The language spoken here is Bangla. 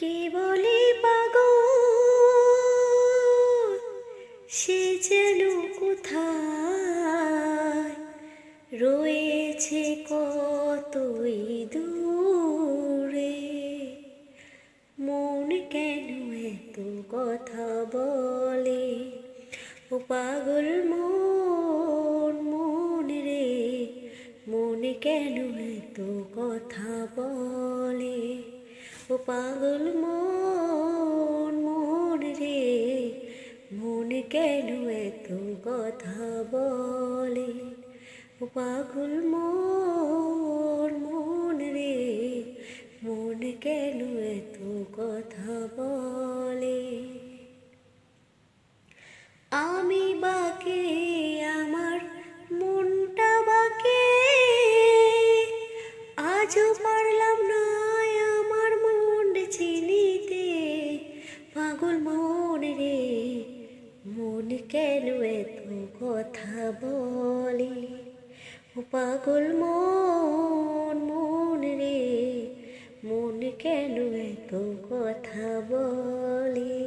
কে বলে পাগল, সে যেন কোথায় রয়েছে কতই দূরে। মন কেন এত কথা বলে, ও পাগল মন, মন রে, মন কেন এত কথা বলে। ও পাগল মন, মন রে, মন কেন এত কথা বলে। ও পাগল মন, মন রে, মন কেন এত কথা বলে। আমি বাকে, আমার মনটা বাকে, আজও পারলাম না আমার মন চিনিতে। পাগল মন রে, মন কেন এত কথা বলে। ও পাগল মন, মন রে, মন কেন এত কথা বলে।